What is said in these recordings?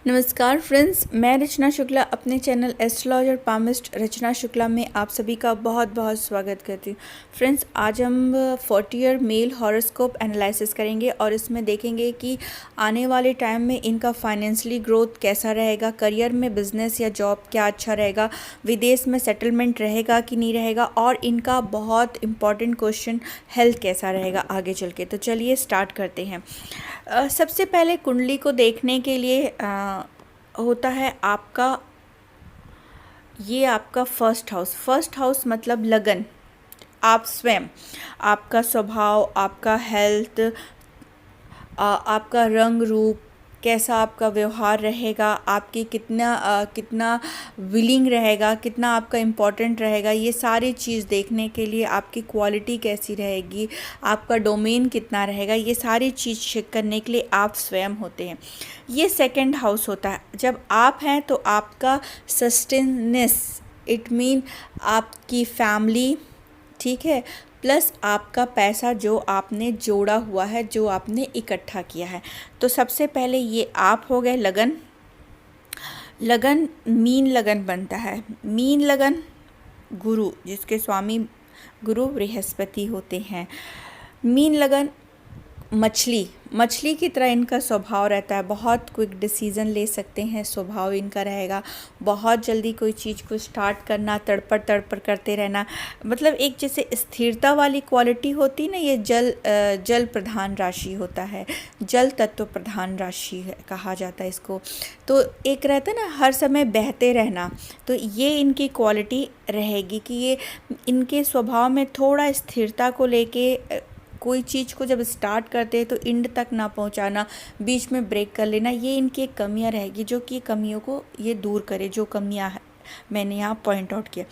नमस्कार फ्रेंड्स, मैं रचना शुक्ला अपने चैनल एस्ट्रोलॉजर पामिस्ट रचना शुक्ला में आप सभी का बहुत बहुत स्वागत करती हूँ। फ्रेंड्स, आज हम 40 ईयर मेल हॉरोस्कोप एनालिसिस करेंगे और इसमें देखेंगे कि आने वाले टाइम में इनका फाइनेंशियली ग्रोथ कैसा रहेगा, करियर में बिजनेस या जॉब क्या अच्छा रहेगा, विदेश में सेटलमेंट रहेगा कि नहीं रहेगा, और इनका बहुत इम्पॉर्टेंट क्वेश्चन हेल्थ कैसा रहेगा आगे चल के। तो चलिए स्टार्ट करते हैं। सबसे पहले कुंडली को देखने के लिए होता है आपका फर्स्ट हाउस मतलब लगन, आप स्वयं, आपका स्वभाव, आपका हेल्थ, आपका रंग रूप, कैसा आपका व्यवहार रहेगा, आपकी कितना विलिंग रहेगा, कितना आपका इम्पोर्टेंट रहेगा, ये सारी चीज़ देखने के लिए आपकी क्वालिटी कैसी रहेगी, आपका डोमेन कितना रहेगा, ये सारी चीज़ चेक करने के लिए आप स्वयं होते हैं। ये सेकंड हाउस होता है। जब आप हैं तो आपका सस्टेनेंस, इट मीन आपकी फैमिली, ठीक है, प्लस आपका पैसा जो आपने जोड़ा हुआ है, जो आपने इकट्ठा किया है। तो सबसे पहले ये आप हो गए लगन। लगन मीन लगन बनता है। मीन लगन गुरु, जिसके स्वामी गुरु बृहस्पति होते हैं। मीन लगन मछली की तरह इनका स्वभाव रहता है। बहुत क्विक डिसीजन ले सकते हैं, स्वभाव इनका रहेगा। बहुत जल्दी कोई चीज़ को स्टार्ट करना, तड़पड़ करते रहना, मतलब एक जैसे स्थिरता वाली क्वालिटी होती ना, ये जल प्रधान राशि होता है, जल तत्व प्रधान राशि है, कहा जाता है इसको। तो एक रहता है ना हर समय बहते रहना, तो ये इनकी क्वालिटी रहेगी कि ये इनके स्वभाव में थोड़ा स्थिरता को लेके कोई चीज़ को जब स्टार्ट करते हैं तो एंड तक ना पहुंचाना, बीच में ब्रेक कर लेना, ये इनकी एक कमियां रहेगी, जो कि कमियों को ये दूर करे, जो कमियां मैंने यहाँ पॉइंट आउट किया।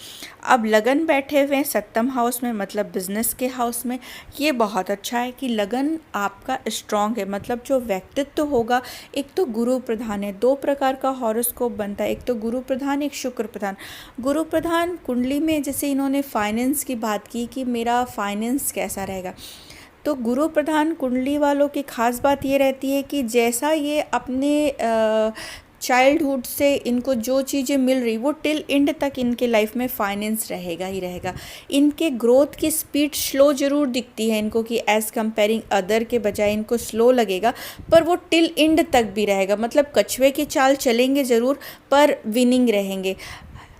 अब लगन बैठे हुए हैं सप्तम हाउस में, मतलब बिजनेस के हाउस में। ये बहुत अच्छा है कि लगन आपका स्ट्रांग है, मतलब जो व्यक्तित्व होगा, एक तो गुरु प्रधान है। दो प्रकार का हॉरोस्कोप बनता है, एक तो गुरु प्रधान, एक शुक्र प्रधान। गुरु प्रधान कुंडली में, जैसे इन्होंने फाइनेंस की बात की कि मेरा फाइनेंस कैसा रहेगा, तो गुरु प्रधान कुंडली वालों की खास बात ये रहती है कि जैसा ये अपने चाइल्डहुड से इनको जो चीज़ें मिल रही, वो टिल एंड तक इनके लाइफ में फाइनेंस रहेगा ही रहेगा। इनके ग्रोथ की स्पीड स्लो ज़रूर दिखती है इनको, कि एज़ कंपेयरिंग अदर के बजाय इनको स्लो लगेगा, पर वो टिल एंड तक भी रहेगा। मतलब कछुए की चाल चलेंगे ज़रूर, पर विनिंग रहेंगे।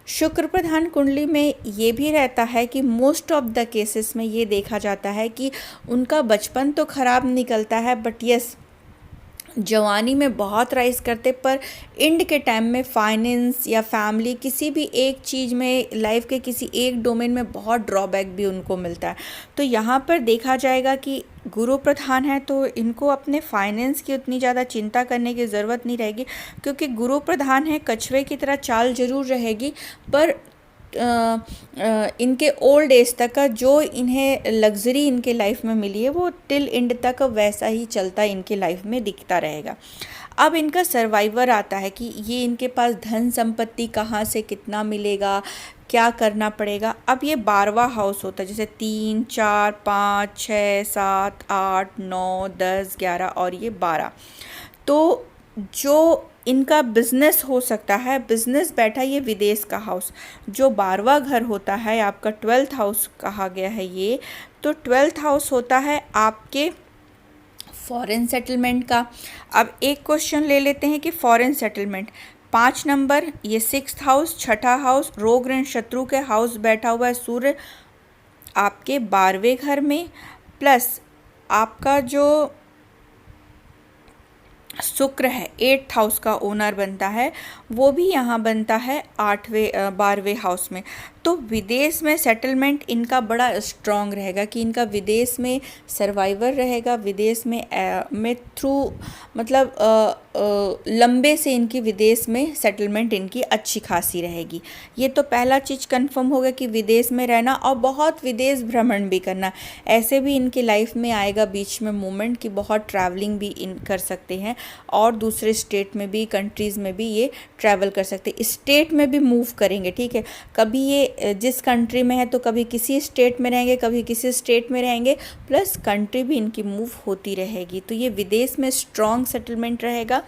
शुक्र प्रधान कुंडली में ये भी रहता है कि मोस्ट ऑफ द केसेस में ये देखा जाता है कि उनका बचपन तो ख़राब निकलता है, बट यस जवानी में बहुत राइज करते, पर एंड के टाइम में फाइनेंस या फैमिली, किसी भी एक चीज़ में, लाइफ के किसी एक डोमेन में बहुत ड्रॉबैक भी उनको मिलता है। तो यहाँ पर देखा जाएगा कि गुरु प्रधान है तो इनको अपने फाइनेंस की उतनी ज़्यादा चिंता करने की ज़रूरत नहीं रहेगी, क्योंकि गुरु प्रधान है, कछुए की तरह चाल ज़रूर रहेगी, पर इनके ओल्ड एज तक का जो इन्हें लग्जरी इनके लाइफ में मिली है, वो टिल एंड तक वैसा ही चलता इनके लाइफ में दिखता रहेगा। अब इनका सर्वाइवर आता है कि ये इनके पास धन संपत्ति कहाँ से कितना मिलेगा, क्या करना पड़ेगा। अब ये 12वां हाउस होता है, जैसे 3, 4, 5, 6, 7, 8, 9, 10, 11 और ये 12। तो जो इनका बिजनेस हो सकता है, बिजनेस बैठा ये विदेश का हाउस, जो 12वां घर होता है आपका 12th हाउस कहा गया है ये, तो 12th हाउस होता है आपके फॉरेन सेटलमेंट का। अब एक क्वेश्चन ले लेते हैं कि फॉरेन सेटलमेंट 5 नंबर, ये 6th हाउस, छठा हाउस, रोग ऋण शत्रु के हाउस बैठा हुआ है सूर्य आपके 12वें घर में, प्लस आपका जो शुक्र है 8th हाउस का ओनर बनता है, वो भी यहाँ बनता है 12वें हाउस में। तो विदेश में सेटलमेंट इनका बड़ा स्ट्रॉन्ग रहेगा कि इनका विदेश में सर्वाइवर रहेगा, विदेश में थ्रू मतलब लंबे से इनकी विदेश में सेटलमेंट इनकी अच्छी खासी रहेगी। ये तो पहला चीज़ कंफर्म होगा कि विदेश में रहना और बहुत विदेश भ्रमण भी करना। ऐसे भी इनकी लाइफ में आएगा बीच में मोमेंट कि बहुत ट्रैवलिंग भी इन कर सकते हैं और दूसरे स्टेट में भी, कंट्रीज़ में भी ये ट्रैवल कर सकते हैं, स्टेट में भी मूव करेंगे। ठीक है, कभी ये जिस कंट्री में है तो कभी किसी स्टेट में रहेंगे, कभी किसी स्टेट में रहेंगे, प्लस कंट्री भी इनकी मूव होती रहेगी। तो ये विदेश में स्ट्रॉन्ग सेटलमेंट रहेगा।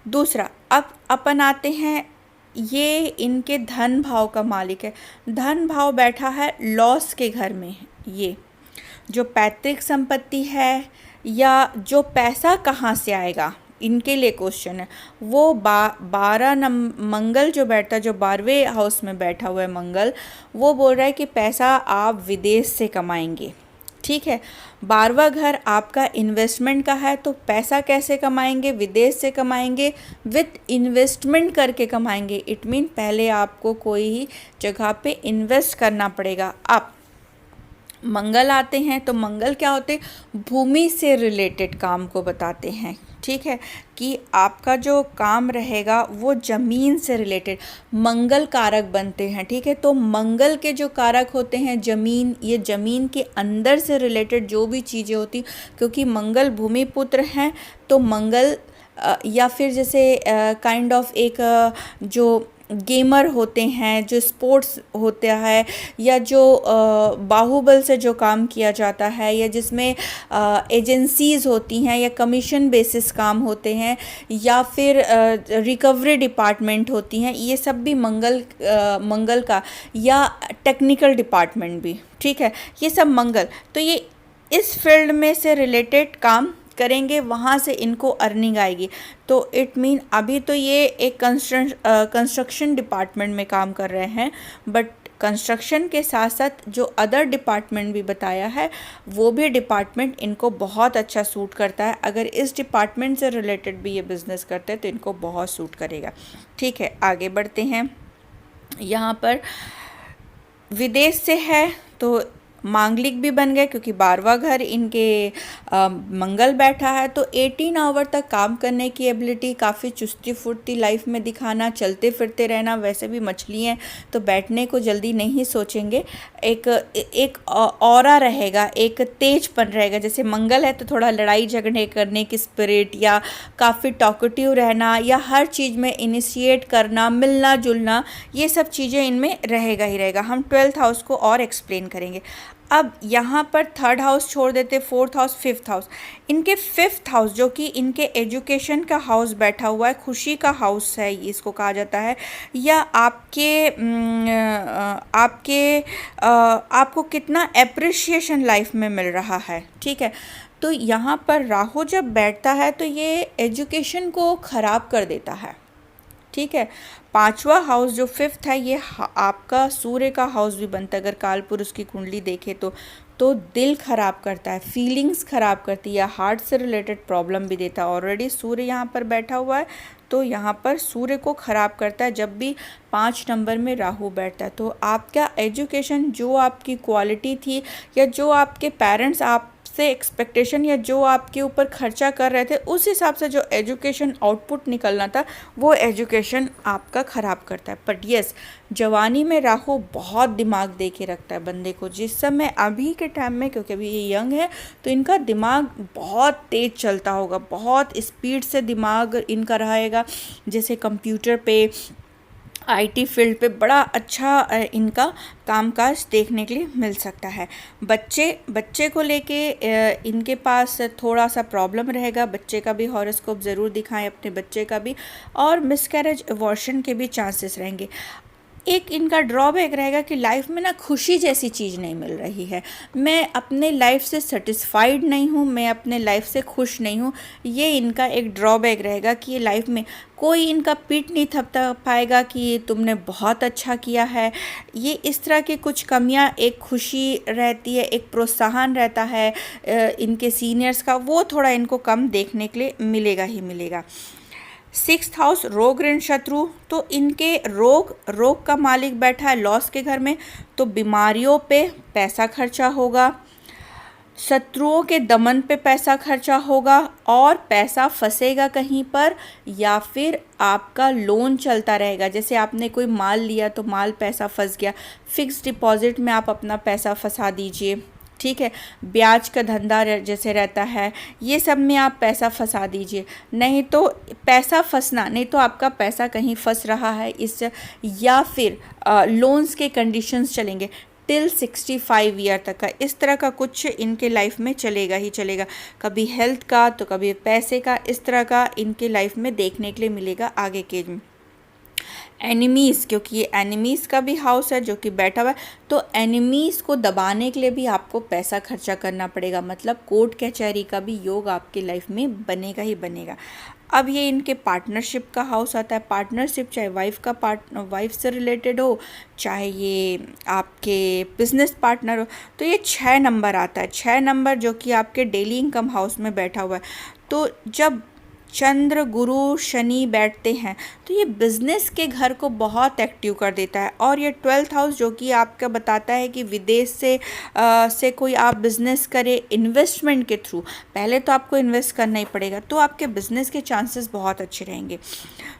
दूसरा, अब अपन आते हैं, ये इनके धन भाव का मालिक है। धन भाव बैठा है लॉस के घर में। ये जो पैतृक संपत्ति है या जो पैसा कहाँ से आएगा, इनके लिए क्वेश्चन है। वो 12 मंगल जो बैठता है, जो 12वें हाउस में बैठा हुआ है मंगल, वो बोल रहा है कि पैसा आप विदेश से कमाएंगे। ठीक है, 12वां घर आपका इन्वेस्टमेंट का है, तो पैसा कैसे कमाएंगे? विदेश से कमाएंगे, विथ इन्वेस्टमेंट करके कमाएंगे। इट मीन पहले आपको कोई ही जगह पे इन्वेस्ट करना पड़ेगा। आप मंगल आते हैं तो मंगल क्या होते हैं? भूमि से रिलेटेड काम को बताते हैं। ठीक है, कि आपका जो काम रहेगा वो ज़मीन से रिलेटेड, मंगल कारक बनते हैं। ठीक है, तो मंगल के जो कारक होते हैं ज़मीन, ये ज़मीन के अंदर से रिलेटेड जो भी चीज़ें होती, क्योंकि मंगल भूमि पुत्र हैं, तो मंगल या फिर जैसे काइंड ऑफ एक जो गेमर होते हैं, जो स्पोर्ट्स होता है, या जो बाहुबल से जो काम किया जाता है, या जिसमें एजेंसीज़ होती हैं, या कमीशन बेसिस काम होते हैं, या फिर रिकवरी डिपार्टमेंट होती हैं, ये सब भी मंगल का, या टेक्निकल डिपार्टमेंट भी। ठीक है, ये सब मंगल, तो ये इस फील्ड में से रिलेटेड काम करेंगे, वहाँ से इनको अर्निंग आएगी। तो इट मीन अभी तो ये एक कंस्ट्रक्शन डिपार्टमेंट में काम कर रहे हैं, बट कंस्ट्रक्शन के साथ साथ जो अदर डिपार्टमेंट भी बताया है, वो भी डिपार्टमेंट इनको बहुत अच्छा सूट करता है। अगर इस डिपार्टमेंट से रिलेटेड भी ये बिज़नेस करते हैं तो इनको बहुत सूट करेगा। ठीक है, आगे बढ़ते हैं। यहाँ पर विदेश से है तो मांगलिक भी बन गए, क्योंकि 12वां घर इनके मंगल बैठा है, तो 18 आवर तक काम करने की एबिलिटी, काफ़ी चुस्ती फुर्ती लाइफ में दिखाना, चलते फिरते रहना। वैसे भी मछली हैं तो बैठने को जल्दी नहीं सोचेंगे। एक ऑरा रहेगा, एक तेजपन रहेगा। जैसे मंगल है तो थोड़ा लड़ाई झगड़े करने की स्पिरिट, या काफ़ी टॉकेटिव रहना, या हर चीज़ में इनिशिएट करना, मिलना जुलना, ये सब चीज़ें इनमें रहेगा ही रहेगा। हम 12th हाउस को और एक्सप्लेन करेंगे। अब यहाँ पर 3rd हाउस छोड़ देते, 4th हाउस, 5th हाउस। इनके 5th हाउस जो कि इनके एजुकेशन का हाउस बैठा हुआ है, खुशी का हाउस है इसको कहा जाता है, या आपको कितना एप्रिशिएशन लाइफ में मिल रहा है। ठीक है, तो यहाँ पर राहु जब बैठता है तो ये एजुकेशन को ख़राब कर देता है। ठीक है, 5वां हाउस जो 5th है, ये आपका सूर्य का हाउस भी बनता है। अगर काल पुरुष की कुंडली देखे तो दिल खराब करता है, फीलिंग्स खराब करती है, हार्ट से रिलेटेड प्रॉब्लम भी देता है। ऑलरेडी सूर्य यहाँ पर बैठा हुआ है, तो यहाँ पर सूर्य को ख़राब करता है जब भी 5 नंबर में राहु बैठता है। तो आपका एजुकेशन, जो आपकी क्वालिटी थी, या जो आपके पेरेंट्स आप से एक्सपेक्टेशन, या जो आपके ऊपर खर्चा कर रहे थे, उस हिसाब से जो एजुकेशन आउटपुट निकलना था, वो एजुकेशन आपका ख़राब करता है। बट यस, जवानी में राहु बहुत दिमाग दे के रखता है बंदे को। जिस समय अभी के टाइम में, क्योंकि अभी ये यंग है, तो इनका दिमाग बहुत तेज़ चलता होगा, बहुत स्पीड से दिमाग इनका रहेगा। जैसे कंप्यूटर पे, आईटी फील्ड पे बड़ा अच्छा इनका कामकाज देखने के लिए मिल सकता है। बच्चे को लेके इनके पास थोड़ा सा प्रॉब्लम रहेगा। बच्चे का भी हॉरोस्कोप ज़रूर दिखाएं, अपने बच्चे का भी, और मिसकैरेज, अबॉर्शन के भी चांसेस रहेंगे। एक इनका ड्रॉबैक रहेगा कि लाइफ में ना खुशी जैसी चीज़ नहीं मिल रही है। मैं अपने लाइफ से सेटिस्फाइड नहीं हूँ, मैं अपने लाइफ से खुश नहीं हूँ। ये इनका एक ड्रॉबैक रहेगा कि ये लाइफ में कोई इनका पीठ नहीं थपथपा पाएगा कि तुमने बहुत अच्छा किया है। ये इस तरह की कुछ कमियाँ, एक खुशी रहती है, एक प्रोत्साहन रहता है इनके सीनियर्स का, वो थोड़ा इनको कम देखने के लिए मिलेगा ही मिलेगा। 6th हाउस रोग ऋण शत्रु, तो इनके रोग का मालिक बैठा है लॉस के घर में, तो बीमारियों पे पैसा खर्चा होगा, शत्रुओं के दमन पे पैसा खर्चा होगा, और पैसा फंसेगा कहीं पर, या फिर आपका लोन चलता रहेगा। जैसे आपने कोई माल लिया तो माल पैसा फंस गया, फिक्स डिपॉजिट में आप अपना पैसा फंसा दीजिए। ठीक है, ब्याज का धंधा जैसे रहता है, ये सब में आप पैसा फंसा दीजिए। नहीं तो पैसा फंसना, नहीं तो आपका पैसा कहीं फंस रहा है इस, या फिर लोन्स के कंडीशंस चलेंगे। टिल 65 ईयर तक का, इस तरह का कुछ इनके लाइफ में चलेगा ही चलेगा। कभी हेल्थ का तो कभी पैसे का, इस तरह का इनके लाइफ में देखने के लिए मिलेगा आगे के एनिमीज़, क्योंकि ये एनिमीज़ का भी हाउस है जो कि बैठा हुआ है, तो एनिमीज़ को दबाने के लिए भी आपको पैसा खर्चा करना पड़ेगा, मतलब कोर्ट कचहरी का भी योग आपके लाइफ में बनेगा ही बनेगा। अब ये इनके पार्टनरशिप का हाउस आता है। पार्टनरशिप चाहे वाइफ से रिलेटेड हो, चाहे ये आपके बिजनेस पार्टनर हो, तो ये 6 नंबर आता है। 6 नंबर जो कि आपके डेली इनकम हाउस में बैठा हुआ है। तो जब चंद्र गुरु शनि बैठते हैं तो ये बिजनेस के घर को बहुत एक्टिव कर देता है। और ये 12th हाउस जो कि आपका बताता है कि विदेश से कोई आप बिजनेस करें इन्वेस्टमेंट के थ्रू, पहले तो आपको इन्वेस्ट करना ही पड़ेगा, तो आपके बिजनेस के चांसेस बहुत अच्छे रहेंगे।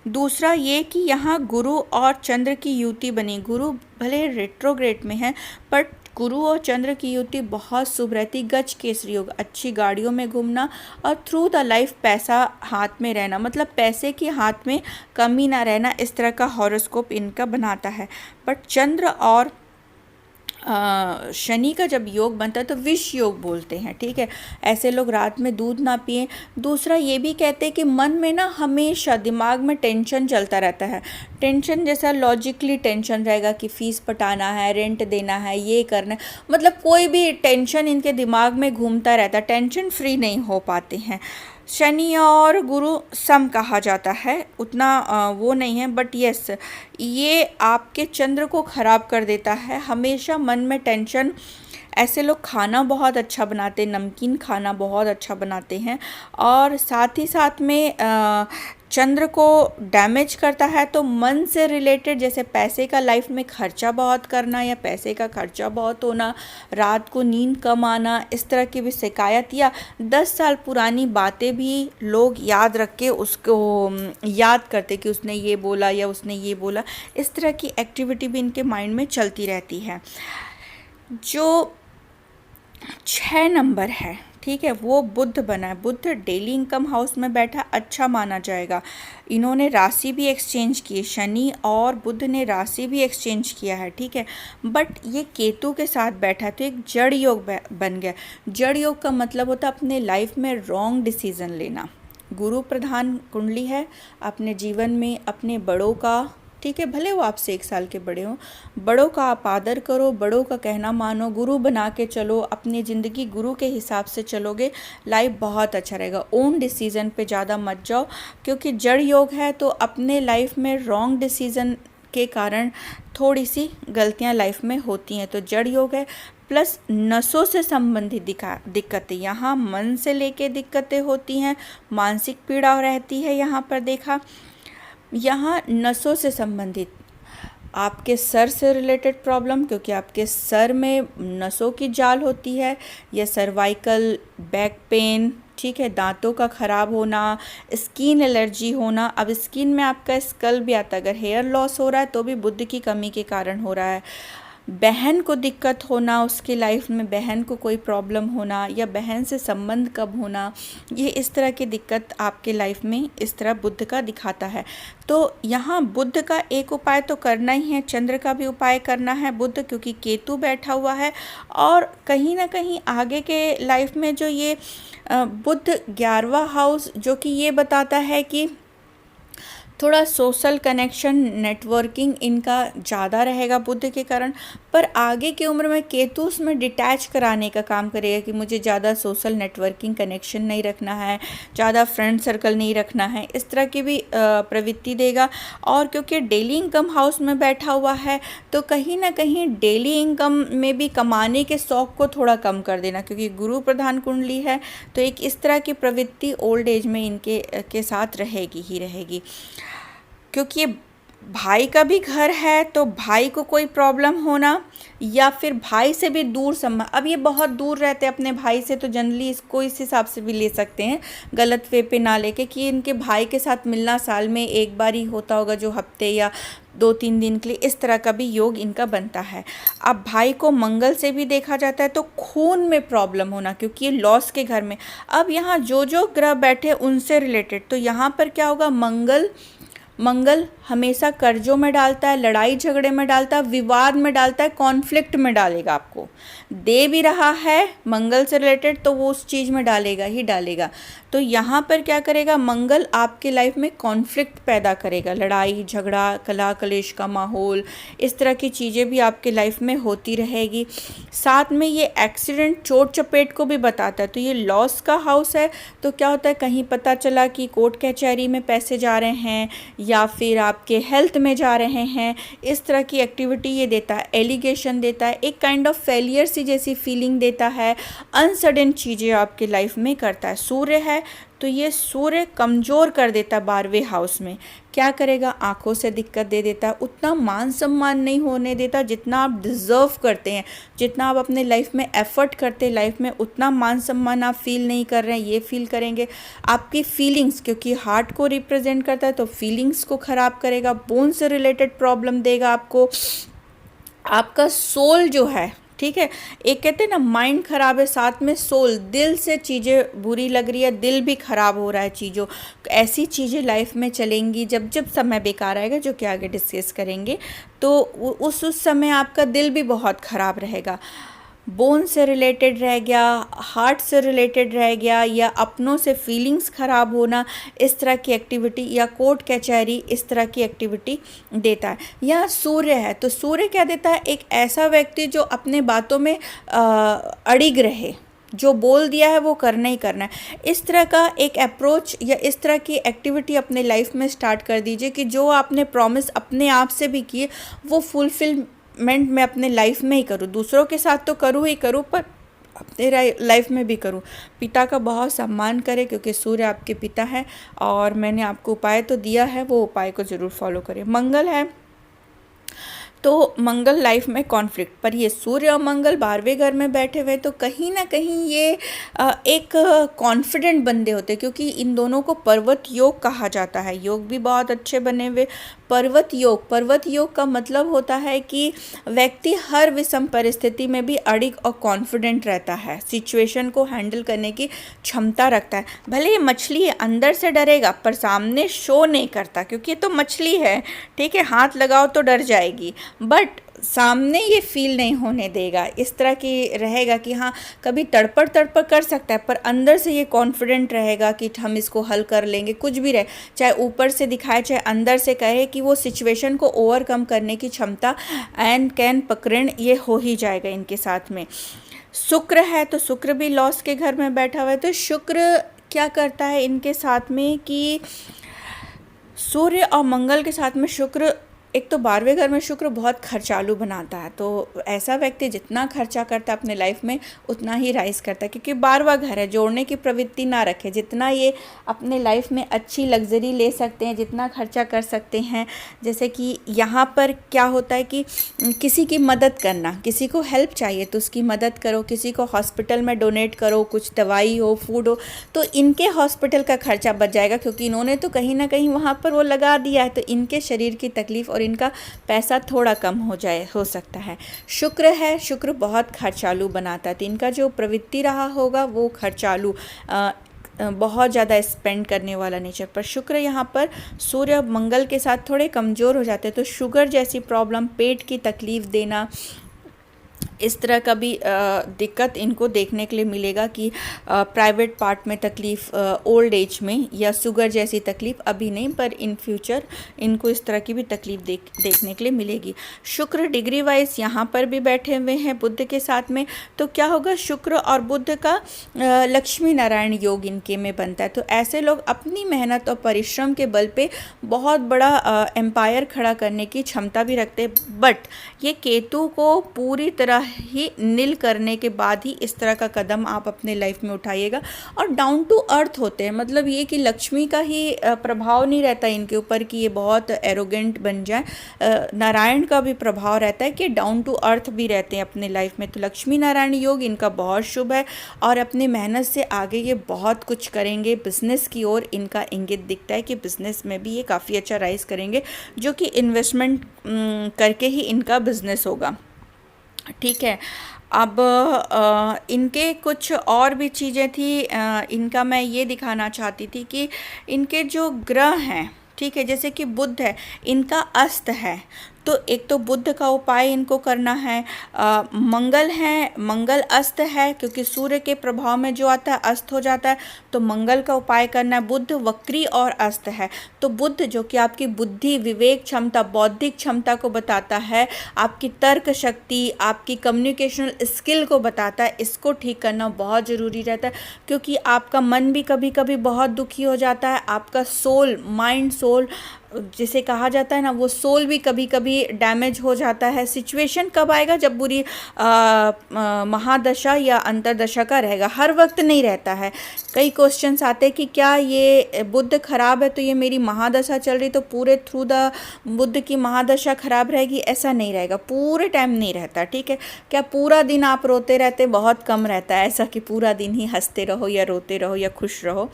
दूसरा ये कि यहाँ गुरु और चंद्र की युति बनी। गुरु भले रेट्रोग्रेड में है, बट गुरु और चंद्र की युति बहुत शुभ रहती। गज केसरी योग, अच्छी गाड़ियों में घूमना और थ्रू द लाइफ पैसा हाथ में रहना, मतलब पैसे की हाथ में कमी ना रहना, इस तरह का हॉरोस्कोप इनका बनाता है। बट चंद्र और शनि का जब योग बनता है तो विष योग बोलते हैं, ठीक है। ऐसे लोग रात में दूध ना पिएं। दूसरा ये भी कहते हैं कि मन में ना हमेशा दिमाग में टेंशन चलता रहता है। टेंशन जैसा लॉजिकली टेंशन रहेगा कि फीस पटाना है, रेंट देना है, ये करना है, मतलब कोई भी टेंशन इनके दिमाग में घूमता रहता है, टेंशन फ्री नहीं हो पाते हैं। शनि और गुरु सम कहा जाता है, उतना वो नहीं है, बट यस ये आपके चंद्र को खराब कर देता है। हमेशा मन में टेंशन। ऐसे लोग खाना बहुत अच्छा बनाते हैं, नमकीन खाना बहुत अच्छा बनाते हैं। और साथ ही साथ में चंद्र को डैमेज करता है तो मन से रिलेटेड, जैसे पैसे का लाइफ में खर्चा बहुत करना या पैसे का खर्चा बहुत होना, रात को नींद कम आना, इस तरह की भी शिकायत, या 10 साल पुरानी बातें भी लोग याद रख के उसको याद करते कि उसने ये बोला या उसने ये बोला, इस तरह की एक्टिविटी भी इनके माइंड में चलती रहती है। जो 6 नंबर है, ठीक है, वो बुध बना है। बुध डेली इनकम हाउस में बैठा, अच्छा माना जाएगा। इन्होंने राशि भी एक्सचेंज की, शनि और बुध ने राशि भी एक्सचेंज किया है, ठीक है। बट ये केतु के साथ बैठा है तो एक जड़ योग बन गया। जड़ योग का मतलब होता है अपने लाइफ में रॉन्ग डिसीजन लेना। गुरु प्रधान कुंडली है, अपने जीवन में अपने बड़ों का, ठीक है, भले वो आपसे 1 साल के बड़े हों, बड़ों का आप आदर करो, बड़ों का कहना मानो, गुरु बना के चलो, अपनी ज़िंदगी गुरु के हिसाब से चलोगे, लाइफ बहुत अच्छा रहेगा। ओन डिसीज़न पे ज़्यादा मत जाओ, क्योंकि जड़ योग है तो अपने लाइफ में रॉन्ग डिसीज़न के कारण थोड़ी सी गलतियां लाइफ में होती हैं। तो जड़ योग है। प्लस नसों से संबंधित दिक्कतें, यहाँ मन से लेके दिक्कतें होती हैं, मानसिक पीड़ा रहती है। यहाँ पर देखा, यहाँ नसों से संबंधित आपके सर से रिलेटेड प्रॉब्लम, क्योंकि आपके सर में नसों की जाल होती है, या सर्वाइकल, बैक पेन, ठीक है, दांतों का खराब होना, स्किन एलर्जी होना। अब स्किन में आपका स्कल भी आता है, अगर हेयर लॉस हो रहा है तो भी बुध की कमी के कारण हो रहा है। बहन को दिक्कत होना, उसकी लाइफ में बहन को कोई प्रॉब्लम होना, या बहन से संबंध कब होना, ये इस तरह की दिक्कत आपके लाइफ में इस तरह बुध का दिखाता है। तो यहाँ बुध का एक उपाय तो करना ही है, चंद्र का भी उपाय करना है। बुध क्योंकि केतु बैठा हुआ है, और कहीं ना कहीं आगे के लाइफ में जो ये बुध 11वां हाउस जो कि ये बताता है कि थोड़ा सोशल कनेक्शन, नेटवर्किंग इनका ज़्यादा रहेगा बुध के कारण। पर आगे की उम्र में केतु उसमें डिटैच कराने का काम करेगा कि मुझे ज़्यादा सोशल नेटवर्किंग कनेक्शन नहीं रखना है, ज़्यादा फ्रेंड सर्कल नहीं रखना है, इस तरह की भी प्रवृत्ति देगा। और क्योंकि डेली इनकम हाउस में बैठा हुआ है तो कहीं ना कहीं डेली इनकम में भी कमाने के शौक़ को थोड़ा कम कर देना, क्योंकि गुरु प्रधान कुंडली है तो एक इस तरह की प्रवृत्ति ओल्ड एज में इनके के साथ रहेगी ही रहेगी। क्योंकि ये भाई का भी घर है तो भाई को कोई प्रॉब्लम होना, या फिर भाई से भी दूर संबंध। अब ये बहुत दूर रहते हैं अपने भाई से, तो जनरली इसको इस हिसाब से भी ले सकते हैं, गलत वे पे ना लेके, कि इनके भाई के साथ मिलना साल में एक बार ही होता होगा, जो हफ्ते या 2-3 दिन के लिए, इस तरह का भी योग इनका बनता है। अब भाई को मंगल से भी देखा जाता है तो खून में प्रॉब्लम होना, क्योंकि ये लॉस के घर में। अब यहाँ जो जो ग्रह बैठे उनसे रिलेटेड, तो यहाँ पर क्या होगा, मंगल मंगल हमेशा कर्जों में डालता है, लड़ाई झगड़े में डालता है, विवाद में डालता है, कॉन्फ्लिक्ट में डालेगा आपको। दे भी रहा है मंगल से रिलेटेड तो वो उस चीज़ में डालेगा ही डालेगा। तो यहाँ पर क्या करेगा, मंगल आपके लाइफ में कॉन्फ्लिक्ट पैदा करेगा, लड़ाई झगड़ा, कलह कलेश का माहौल, इस तरह की चीज़ें भी आपके लाइफ में होती रहेगी। साथ में ये एक्सीडेंट, चोट चपेट को भी बताता है। तो ये लॉस का हाउस है, तो क्या होता है, कहीं पता चला कि कोर्ट कचहरी में पैसे जा रहे हैं या फिर आपके हेल्थ में जा रहे हैं, इस तरह की एक्टिविटी ये देता है। एलिगेशन देता है, एक काइंड ऑफ फेलियर सी जैसी फीलिंग देता है, अनसडन चीज़ें आपके लाइफ में करता है। सूर्य है तो ये सूर्य कमज़ोर कर देता है 12वें हाउस में। क्या करेगा, आंखों से दिक्कत दे देता है, उतना मान सम्मान नहीं होने देता जितना आप डिज़र्व करते हैं, जितना आप अपने लाइफ में एफर्ट करते हैं लाइफ में, उतना मान सम्मान आप फील नहीं कर रहे हैं, ये फील करेंगे। आपकी फीलिंग्स, क्योंकि हार्ट को रिप्रेजेंट करता है तो फीलिंग्स को ख़राब करेगा, बोन से रिलेटेड प्रॉब्लम देगा आपको। आपका सोल जो है, ठीक है, एक कहते हैं ना माइंड खराब है, साथ में सोल, दिल से चीज़ें बुरी लग रही है, दिल भी खराब हो रहा है चीज़ों, ऐसी चीज़ें लाइफ में चलेंगी जब जब समय बेकार आएगा, जो कि आगे डिस्कस करेंगे। तो उस समय आपका दिल भी बहुत ख़राब रहेगा। बोन से रिलेटेड रह गया, हार्ट से रिलेटेड रह गया, या अपनों से फीलिंग्स ख़राब होना, इस तरह की एक्टिविटी, या कोर्ट कचहरी, इस तरह की एक्टिविटी देता है। या सूर्य है तो सूर्य क्या देता है, एक ऐसा व्यक्ति जो अपने बातों में अड़िग रहे, जो बोल दिया है वो करना ही करना है। इस तरह का एक अप्रोच या इस तरह की एक्टिविटी अपने लाइफ में स्टार्ट कर दीजिए कि जो आपने प्रॉमिस अपने आप से भी किए वो फुलफिलमेंट मैं अपने लाइफ में ही करूँ, दूसरों के साथ तो करूँ ही करूँ पर अपने लाइफ में भी करूँ। पिता का बहुत सम्मान करें क्योंकि सूर्य आपके पिता है, और मैंने आपको उपाय तो दिया है, वो उपाय को ज़रूर फॉलो करें। मंगल है तो मंगल लाइफ में कॉन्फ्लिक्ट, पर ये सूर्य और मंगल 12वें घर में बैठे हुए तो कहीं ना कहीं ये एक कॉन्फिडेंट बंदे होते हैं, क्योंकि इन दोनों को पर्वत योग कहा जाता है। योग भी बहुत अच्छे बने हुए। पर्वत योग का मतलब होता है कि व्यक्ति हर विषम परिस्थिति में भी अड़िग और कॉन्फिडेंट रहता है, सिचुएशन को हैंडल करने की क्षमता रखता है। भले ये मछली है, अंदर से डरेगा पर सामने शो नहीं करता, क्योंकि ये तो मछली है, ठीक है, हाथ लगाओ तो डर जाएगी, बट सामने ये फील नहीं होने देगा। इस तरह की रहेगा कि हाँ कभी तड़पड़ कर सकता है पर अंदर से ये कॉन्फिडेंट रहेगा कि हम इसको हल कर लेंगे, कुछ भी रहे, चाहे ऊपर से दिखाए चाहे अंदर से कहे, कि वो सिचुएशन को ओवरकम करने की क्षमता एंड कैन पकड़ ये हो ही जाएगा इनके साथ में। शुक्र है तो शुक्र भी लॉस के घर में बैठा हुआ है, तो शुक्र क्या करता है इनके साथ में कि सूर्य और मंगल के साथ में शुक्र, एक तो 12वें घर में शुक्र बहुत खर्चालू बनाता है, तो ऐसा व्यक्ति जितना खर्चा करता है अपने लाइफ में उतना ही राइज करता है, क्योंकि 12वां घर है, जोड़ने की प्रवृत्ति ना रखे। जितना ये अपने लाइफ में अच्छी लग्जरी ले सकते हैं, जितना खर्चा कर सकते हैं, जैसे कि यहाँ पर क्या होता है कि किसी की मदद करना, किसी को हेल्प चाहिए तो उसकी मदद करो, किसी को हॉस्पिटल में डोनेट करो, कुछ दवाई हो, फूड हो, तो इनके हॉस्पिटल का खर्चा बच जाएगा, क्योंकि इन्होंने तो कहीं ना कहीं वहाँ पर वो लगा दिया है, तो इनके शरीर की तकलीफ और इनका पैसा थोड़ा कम हो सकता है। शुक्र है, शुक्र बहुत खर्चालू बनाता है, तो इनका जो प्रवृत्ति रहा होगा वो खर्चालू, बहुत ज़्यादा स्पेंड करने वाला नेचर। पर शुक्र यहाँ पर सूर्य मंगल के साथ थोड़े कमज़ोर हो जाते हैं, तो शुगर जैसी प्रॉब्लम, पेट की तकलीफ़ देना, इस तरह का भी दिक्कत इनको देखने के लिए मिलेगा कि प्राइवेट पार्ट में तकलीफ़ ओल्ड एज में, या शुगर जैसी तकलीफ़ अभी नहीं पर इन फ्यूचर इनको इस तरह की भी तकलीफ़ देखने के लिए मिलेगी। शुक्र डिग्री वाइज यहाँ पर भी बैठे हुए हैं बुध के साथ में, तो क्या होगा, शुक्र और बुध का लक्ष्मी नारायण योग इनके में बनता है। तो ऐसे लोग अपनी मेहनत और परिश्रम के बल पे बहुत बड़ा एम्पायर खड़ा करने की क्षमता भी रखते हैं, बट ये केतु को पूरी तरह ही नील करने के बाद ही इस तरह का कदम आप अपने लाइफ में उठाइएगा। और डाउन टू अर्थ होते हैं, मतलब ये कि लक्ष्मी का ही प्रभाव नहीं रहता इनके ऊपर कि ये बहुत एरोगेंट बन जाए, नारायण का भी प्रभाव रहता है कि डाउन टू अर्थ भी रहते हैं अपने लाइफ में। तो लक्ष्मी नारायण योग इनका बहुत शुभ है, और अपनी मेहनत से आगे ये बहुत कुछ करेंगे। बिजनेस की ओर इनका इंगित दिखता है कि बिजनेस में भी ये काफ़ी अच्छा राइज करेंगे, जो कि इन्वेस्टमेंट करके ही इनका बिजनेस होगा, ठीक है। अब इनके कुछ और भी चीज़ें थी, इनका मैं ये दिखाना चाहती थी कि इनके जो ग्रह हैं, ठीक है। जैसे कि बुध है, इनका अस्त है, तो एक तो बुध का उपाय इनको करना है। मंगल है, मंगल अस्त है, क्योंकि सूर्य के प्रभाव में जो आता है अस्त हो जाता है, तो मंगल का उपाय करना है। बुध वक्री और अस्त है, तो बुध जो कि आपकी बुद्धि, विवेक क्षमता, बौद्धिक क्षमता को बताता है, आपकी तर्क शक्ति, आपकी कम्युनिकेशनल स्किल को बताता है, इसको ठीक करना बहुत ज़रूरी रहता है। क्योंकि आपका मन भी कभी कभी बहुत दुखी हो जाता है, आपका सोल, माइंड सोल जिसे कहा जाता है ना, वो सोल भी कभी कभी डैमेज हो जाता है। सिचुएशन कब आएगा, जब बुरी महादशा या अंतरदशा का रहेगा, हर वक्त नहीं रहता है। कई क्वेश्चंस आते हैं कि क्या ये बुध खराब है तो ये मेरी महादशा चल रही तो पूरे थ्रू द बुध की महादशा खराब रहेगी, ऐसा नहीं रहेगा, पूरे टाइम नहीं रहता, ठीक है। क्या पूरा दिन आप रोते रहते, बहुत कम रहता है ऐसा कि पूरा दिन ही हंसते रहो या रोते रहो या खुश रहो।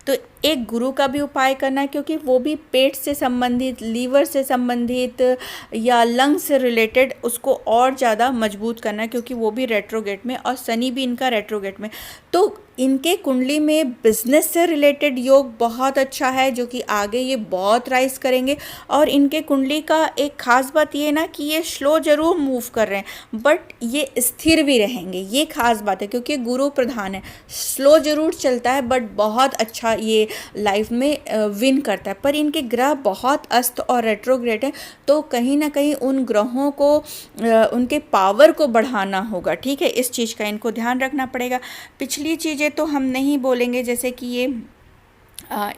तो एक गुरु का भी उपाय करना है, क्योंकि वो भी पेट से संबंधित, लीवर से संबंधित या लंग्स से रिलेटेड उसको और ज़्यादा मजबूत करना है, क्योंकि वो भी रेट्रोगेट में और शनि भी इनका रेट्रोगेट में। तो इनके कुंडली में बिजनेस से रिलेटेड योग बहुत अच्छा है, जो कि आगे ये बहुत राइज करेंगे। और इनके कुंडली का एक खास बात ये ना कि ये स्लो जरूर मूव कर रहे हैं बट ये स्थिर भी रहेंगे, ये खास बात है, क्योंकि गुरु प्रधान है। स्लो जरूर चलता है बट बहुत अच्छा ये लाइफ में विन करता है। पर इनके ग्रह बहुत अस्त और रेट्रोग्रेड है, तो कहीं ना कहीं उन ग्रहों को उनके पावर को बढ़ाना होगा, ठीक है। इस चीज़ का इनको ध्यान रखना पड़ेगा। पिछली चीज़ें तो हम नहीं बोलेंगे, जैसे कि ये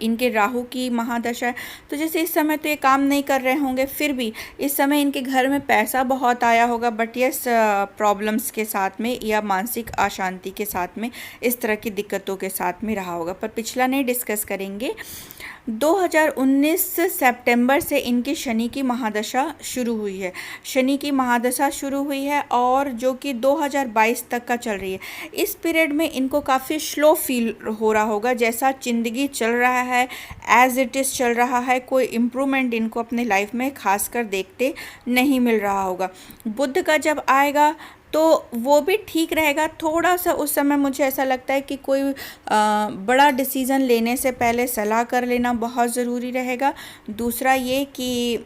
इनके राहु की महादशा है, तो जैसे इस समय तो ये काम नहीं कर रहे होंगे, फिर भी इस समय इनके घर में पैसा बहुत आया होगा, बट यस प्रॉब्लम्स के साथ में या मानसिक अशांति के साथ में, इस तरह की दिक्कतों के साथ में रहा होगा। पर पिछला नहीं डिस्कस करेंगे। 2019 सितंबर से इनकी शनि की महादशा शुरू हुई है, शनि की महादशा शुरू हुई है और जो कि 2022 तक का चल रही है। इस पीरियड में इनको काफ़ी स्लो फील हो रहा होगा, जैसा ज़िंदगी चल रहा है एज इट इज़ चल रहा है, कोई इम्प्रूवमेंट इनको अपने लाइफ में खासकर देखते नहीं मिल रहा होगा। बुध का जब आएगा तो वो भी ठीक रहेगा, थोड़ा सा उस समय मुझे ऐसा लगता है कि कोई बड़ा डिसीज़न लेने से पहले सलाह कर लेना बहुत ज़रूरी रहेगा। दूसरा ये कि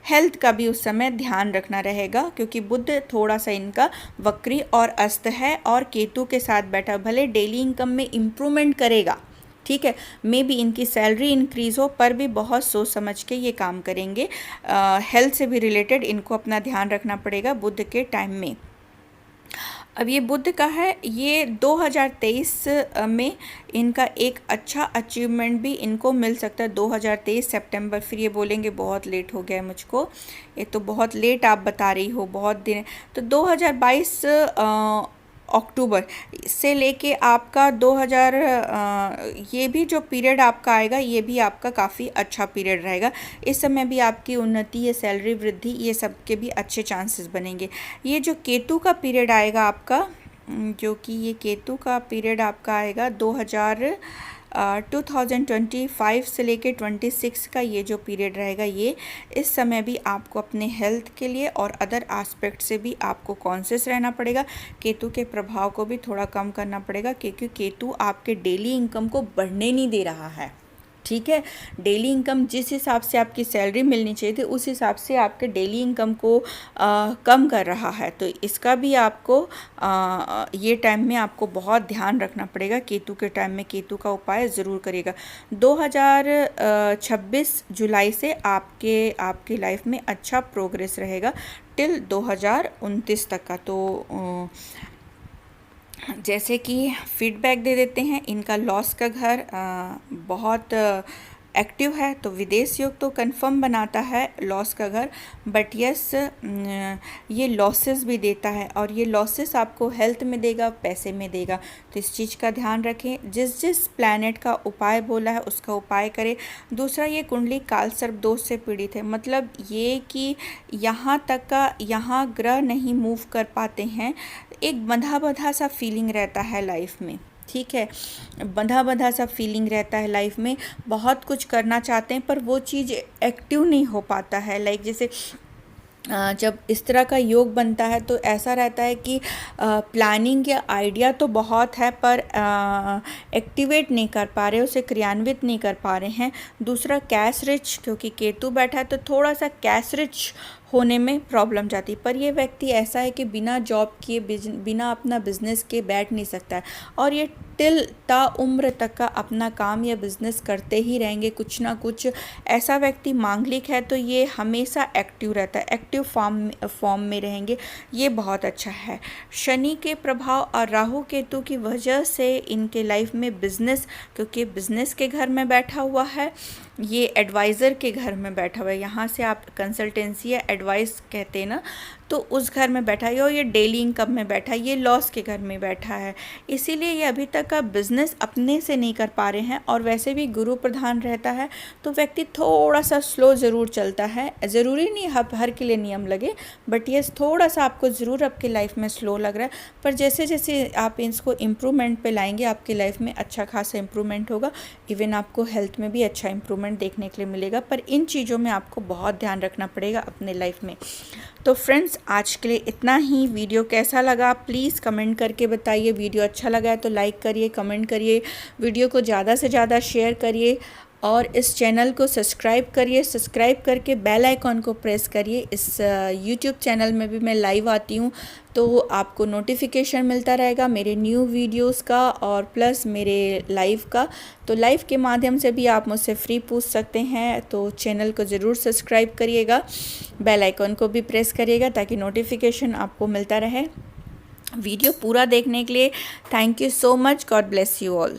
हेल्थ का भी उस समय ध्यान रखना रहेगा, क्योंकि बुध थोड़ा सा इनका वक्री और अस्त है और केतु के साथ बैठा, भले डेली इनकम में इम्प्रूवमेंट करेगा, ठीक है, मे बी इनकी सैलरी इंक्रीज हो, पर भी बहुत सोच समझ के ये काम करेंगे। हेल्थ से भी रिलेटेड इनको अपना ध्यान रखना पड़ेगा बुध के टाइम में। अब ये बुध का है, ये 2023 में इनका एक अच्छा अचीवमेंट भी इनको मिल सकता है। 2023 सितंबर, फिर ये बोलेंगे बहुत लेट हो गया है मुझको, ये तो बहुत लेट आप बता रही हो, बहुत दिन है। तो 2022 अक्टूबर से लेके आपका 2000 ये भी जो पीरियड आपका आएगा, ये भी आपका काफ़ी अच्छा पीरियड रहेगा। इस समय भी आपकी उन्नति या सैलरी वृद्धि, ये सब के भी अच्छे चांसेस बनेंगे। ये जो केतु का पीरियड आएगा आपका, जो कि ये केतु का पीरियड आपका आएगा 2025 से लेके 26 का ये जो पीरियड रहेगा, ये इस समय भी आपको अपने हेल्थ के लिए और अदर एस्पेक्ट से भी आपको कॉन्शियस रहना पड़ेगा। केतु के प्रभाव को भी थोड़ा कम करना पड़ेगा, क्योंकि केतु आपके डेली इनकम को बढ़ने नहीं दे रहा है, ठीक है। डेली इनकम जिस हिसाब से आपकी सैलरी मिलनी चाहिए थी, उस हिसाब से आपके डेली इनकम को कम कर रहा है। तो इसका भी आपको ये टाइम में आपको बहुत ध्यान रखना पड़ेगा। केतु के टाइम में केतु का उपाय ज़रूर करिएगा। 2026 जुलाई से आपकी लाइफ में अच्छा प्रोग्रेस रहेगा टिल 2029 तक का। तो जैसे कि फीडबैक दे देते हैं, इनका लॉस का घर बहुत एक्टिव है, तो विदेश योग तो कंफर्म बनाता है लॉस का घर, बट यस ये लॉसेस भी देता है, और ये लॉसेस आपको हेल्थ में देगा, पैसे में देगा। तो इस चीज़ का ध्यान रखें। जिस प्लैनेट का उपाय बोला है उसका उपाय करें। दूसरा, ये कुंडली काल सर्प दोष से पीड़ित है, मतलब ये कि यहाँ तक का यहाँ ग्रह नहीं मूव कर पाते हैं, एक बंधा बंधा सा फीलिंग रहता है लाइफ में, ठीक है, बंधा बंधा सा फीलिंग रहता है लाइफ में। बहुत कुछ करना चाहते हैं पर वो चीज़ एक्टिव नहीं हो पाता है। लाइक जैसे जब इस तरह का योग बनता है तो ऐसा रहता है कि प्लानिंग या आइडिया तो बहुत है पर एक्टिवेट नहीं कर पा रहे, उसे क्रियान्वित नहीं कर पा रहे हैं। दूसरा कैश रिच, क्योंकि केतु बैठा है तो थोड़ा सा कैश रिच होने में प्रॉब्लम जाती है। पर ये व्यक्ति ऐसा है कि बिना जॉब किए बिना अपना बिजनेस के बैठ नहीं सकता है, और ये टिल ता उम्र तक का अपना काम या बिजनेस करते ही रहेंगे कुछ ना कुछ। ऐसा व्यक्ति मांगलिक है तो ये हमेशा एक्टिव रहता है, एक्टिव फॉर्म में रहेंगे, ये बहुत अच्छा है। शनि के प्रभाव और राहु केतु की वजह से इनके लाइफ में बिजनेस, क्योंकि बिजनेस के घर में बैठा हुआ है, ये एडवाइज़र के घर में बैठा हुआ है, यहाँ से आप कंसल्टेंसी या एडवाइस कहते हैं ना, तो उस घर में बैठा है, और ये डेली इनकम में बैठा है, ये लॉस के घर में बैठा है। इसीलिए ये अभी तक का बिजनेस अपने से नहीं कर पा रहे हैं। और वैसे भी गुरु प्रधान रहता है तो व्यक्ति थोड़ा सा स्लो ज़रूर चलता है। ज़रूरी नहीं हर के लिए नियम लगे, बट ये थोड़ा सा आपको ज़रूर आपके लाइफ में स्लो लग रहा है, पर जैसे जैसे आप इसको इम्प्रूवमेंट पे लाएंगे आपकी लाइफ में अच्छा खासा इम्प्रूवमेंट होगा। इवन आपको हेल्थ में भी अच्छा इम्प्रूवमेंट देखने के लिए मिलेगा, पर इन चीज़ों में आपको बहुत ध्यान रखना पड़ेगा अपने लाइफ में। तो फ्रेंड्स, आज के लिए इतना ही। वीडियो कैसा लगा प्लीज़ कमेंट करके बताइए। वीडियो अच्छा लगा है तो लाइक करिए, कमेंट करिए, वीडियो को ज़्यादा से ज़्यादा शेयर करिए, और इस चैनल को सब्सक्राइब करिए। सब्सक्राइब करके बेल आइकॉन को प्रेस करिए। इस यूट्यूब चैनल में भी मैं लाइव आती हूँ तो आपको नोटिफिकेशन मिलता रहेगा मेरे न्यू वीडियोस का और प्लस मेरे लाइव का। तो लाइव के माध्यम से भी आप मुझसे फ्री पूछ सकते हैं। तो चैनल को ज़रूर सब्सक्राइब करिएगा, बेल आइकॉन को भी प्रेस करिएगा ताकि नोटिफिकेशन आपको मिलता रहे। वीडियो पूरा देखने के लिए thank you so much. God bless you all.